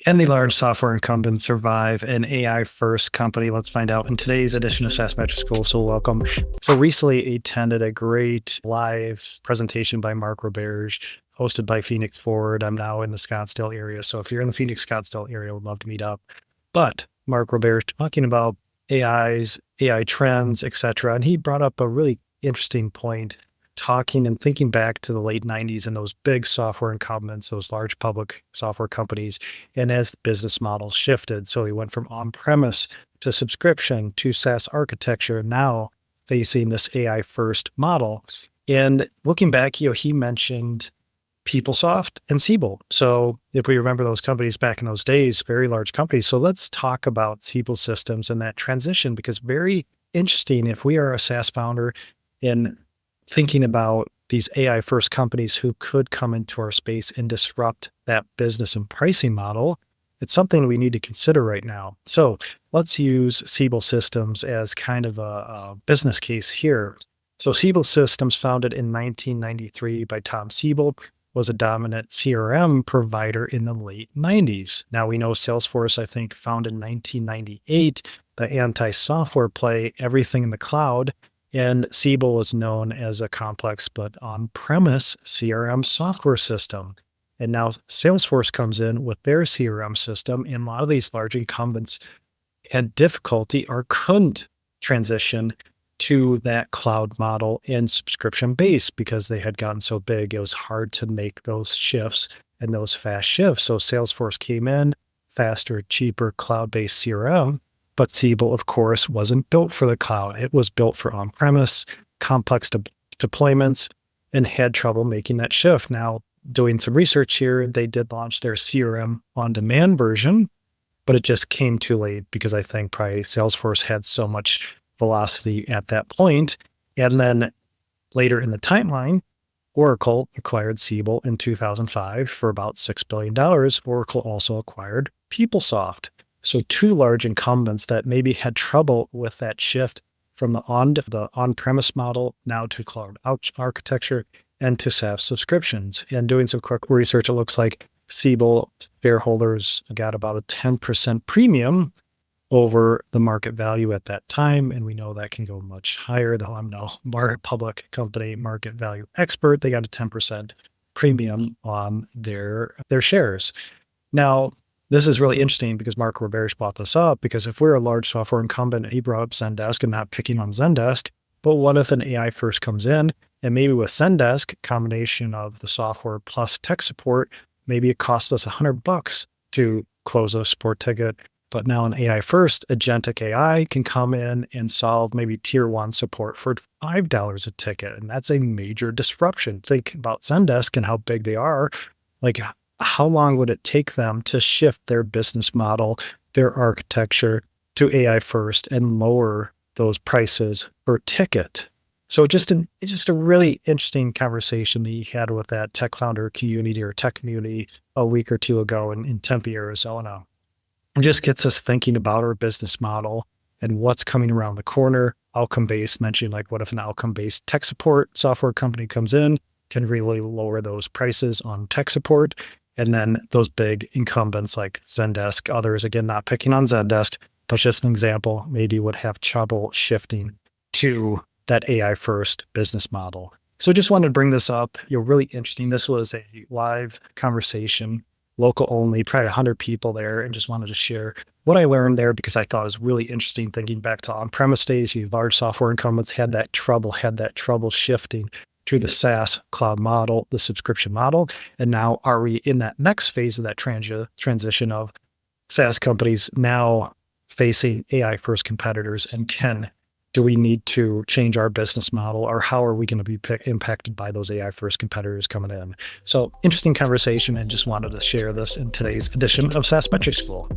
Can the large software incumbent survive an AI-first company? Let's find out in today's edition of SaaS Metrics School. So welcome. So recently attended a great live presentation by Mark Roberge, hosted by Phoenix Forward. I'm now in the Scottsdale area. So if you're in the Phoenix Scottsdale area, I would love to meet up. But Mark Roberge talking about AIs, AI trends, et cetera. And he brought up a really interesting point, talking and thinking back to the late 90s and those big software incumbents, those large public software companies, and as the business models shifted. So we went from on-premise to subscription to SaaS architecture, now facing this AI first model. And looking back, he mentioned PeopleSoft and Siebel. So if we remember those companies back in those days, very large companies. So let's talk about Siebel Systems and that transition, because very interesting. If we are a SaaS founder in thinking about these AI first companies who could come into our space and disrupt that business and pricing model, it's something we need to consider right now. So let's use Siebel Systems as kind of a business case here. So Siebel Systems, founded in 1993 by Tom Siebel, was a dominant CRM provider in the late 90s. Now we know Salesforce, I think, founded in 1998, the anti-software play, everything in the cloud. And Siebel was known as a complex but on-premise CRM software system. And now Salesforce comes in with their CRM system, and a lot of these large incumbents had difficulty or couldn't transition to that cloud model and subscription base because they had gotten so big. It was hard to make those shifts and those fast shifts. So Salesforce came in, faster, cheaper, cloud-based CRM. But Siebel, of course, wasn't built for the cloud. It was built for on-premise, complex deployments, and had trouble making that shift. Now, doing some research here, they did launch their CRM on-demand version, but it just came too late because I think probably Salesforce had so much velocity at that point. And then later in the timeline, Oracle acquired Siebel in 2005 for about $6 billion. Oracle also acquired PeopleSoft. So two large incumbents that maybe had trouble with that shift from the on-premise model now to cloud architecture and to SaaS subscriptions. And doing some quick research, it looks like Siebel shareholders got about a 10% premium over the market value at that time. And we know that can go much higher. I'm no public company market value expert. They got a 10% premium on their shares. Now, this is really interesting because Mark Roberge brought this up, because if we're a large software incumbent, he brought up Zendesk, and not picking on Zendesk, but what if an AI first comes in, and maybe with Zendesk, combination of the software plus tech support, maybe it costs us $100 to close a support ticket. But now an AI first, Agentic AI can come in and solve maybe tier one support for $5 a ticket. And that's a major disruption. Think about Zendesk and how big they are. Like, how long would it take them to shift their business model, their architecture to AI first and lower those prices per ticket? So it's just a really interesting conversation that he had with that tech founder community or tech community a week or two ago in Tempe, Arizona. It just gets us thinking about our business model and what's coming around the corner. Outcome-based, mentioning like, what if an outcome-based tech support software company comes in, can really lower those prices on tech support. And then those big incumbents like Zendesk, others, again, not picking on Zendesk, but just an example, maybe would have trouble shifting to that AI first business model. So just wanted to bring this up. Really interesting. This was a live conversation, local only, probably 100 people there, and just wanted to share what I learned there because I thought it was really interesting thinking back to on-premise days. These large software incumbents had that trouble shifting to the SaaS cloud model, the subscription model. And now are we in that next phase of that transition of SaaS companies now facing AI first competitors, and do we need to change our business model, or how are we going to be impacted by those AI first competitors coming in? So interesting conversation, and just wanted to share this in today's edition of SaaS Metrics School.